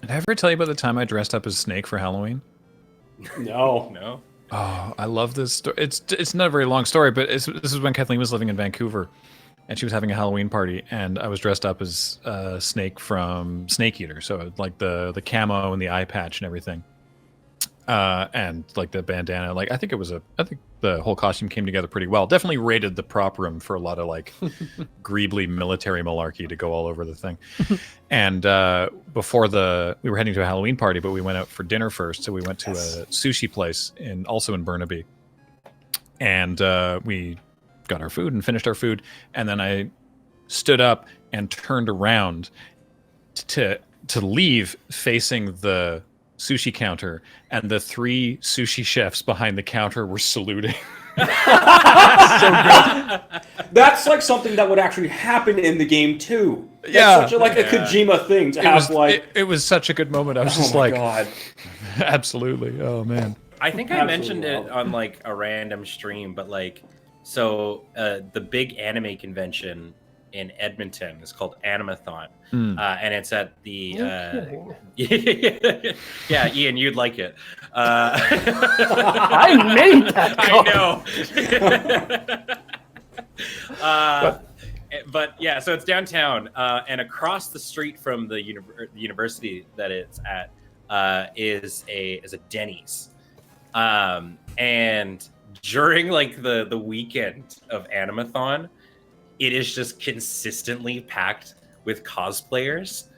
Did I ever tell you about the time I dressed up as Snake for Halloween? No. No. Oh, I love this story. It's not a very long story, but this is when Kathleen was living in Vancouver, and she was having a Halloween party, and I was dressed up as Snake from Snake Eater, so like the camo and the eye patch and everything, and like the bandana. Like I think the whole costume came together pretty well. Definitely raided the prop room for a lot of like greebly military malarkey to go all over the thing. And before we were heading to a Halloween party, but we went out for dinner first. So we went to a sushi place also in Burnaby, and we got our food and finished our food. And then I stood up and turned around to leave, facing the sushi counter, and the 3 sushi chefs behind the counter were saluting. So good. That's like something that would actually happen in the game too. That's such a Kojima thing to have. It was such a good moment. I was just like, God. Absolutely. Oh man. I think I mentioned it on like a random stream, but like, so the big anime convention in Edmonton is called Animathon, and it's at the yeah, Ian, you'd like it. I made that call. I know. But yeah, so it's downtown, and across the street from the university that it's at is a Denny's, and during like the weekend of Animathon, it is just consistently packed with cosplayers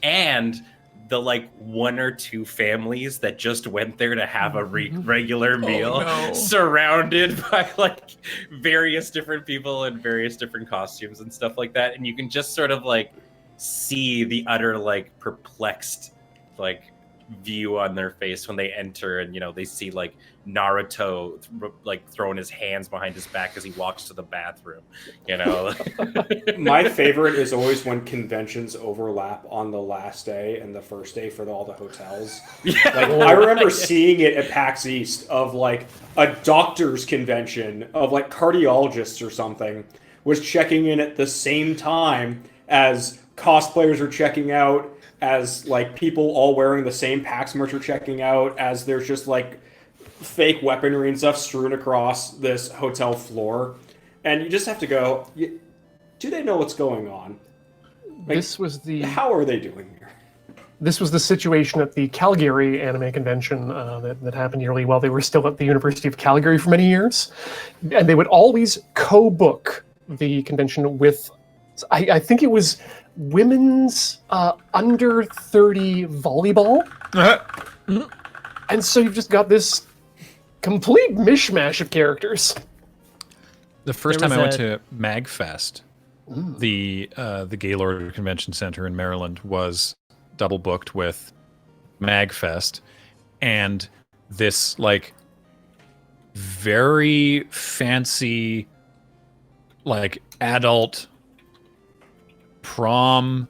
and the like 1 or 2 families that just went there to have a regular meal, surrounded by like various different people in various different costumes and stuff like that. And you can just sort of like see the utter like perplexed like view on their face when they enter, and they see like Naruto like throwing his hands behind his back as he walks to the bathroom. My favorite is always when conventions overlap on the last day and the first day for all the hotels. I remember seeing it at PAX East of like a doctor's convention of like cardiologists or something was checking in at the same time as cosplayers are checking out, as like people all wearing the same PAX merch are checking out, as there's just like fake weaponry and stuff strewn across this hotel floor. And you just have to go, do they know what's going on? Like, how are they doing here? This was the situation at the Calgary anime convention that happened yearly while they were still at the University of Calgary for many years. And they would always co-book the convention with, I think it was women's under 30 volleyball. And so you've just got this complete mishmash of characters. The first time I went to MagFest, the Gaylord Convention Center in Maryland was double booked with MagFest, and this like very fancy like adult prom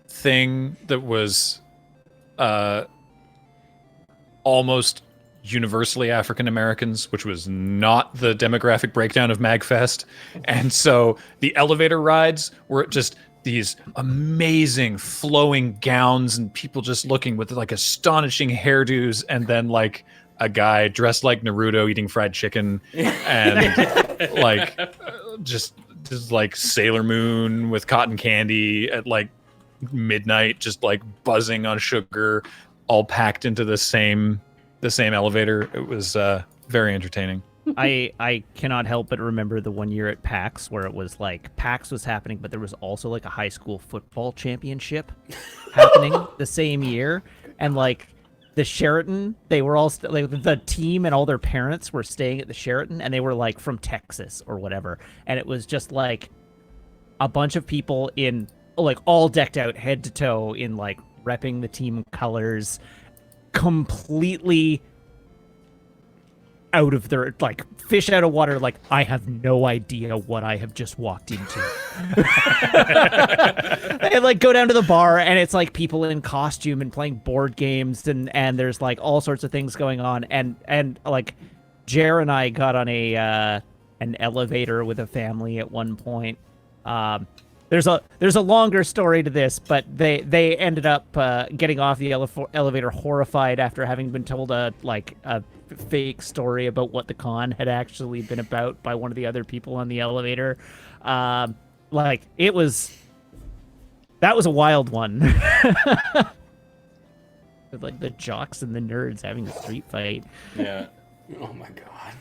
thing that was almost universally African Americans, which was not the demographic breakdown of MagFest. And so the elevator rides were just these amazing flowing gowns and people just looking with like astonishing hairdos, and then like a guy dressed like Naruto eating fried chicken, and like just like Sailor Moon with cotton candy at like midnight, just like buzzing on sugar, all packed into the same elevator. It was very entertaining. I cannot help but remember the one year at PAX where it was like PAX was happening, but there was also like a high school football championship happening the same year, and like the Sheraton, they were all like the team and all their parents were staying at the Sheraton, and they were like from Texas or whatever, and it was just like a bunch of people in like all decked out head to toe in like repping the team colors, completely out of their like fish out of water, like I have no idea what I have just walked into. They like go down to the bar and it's like people in costume and playing board games, and there's like all sorts of things going on, and like Jer and I got on an elevator with a family at one point, There's a longer story to this, but they ended up getting off the elevator horrified after having been told a fake story about what the con had actually been about by one of the other people on the elevator. That was a wild one. With like the jocks and the nerds having a street fight. Yeah. Oh my god.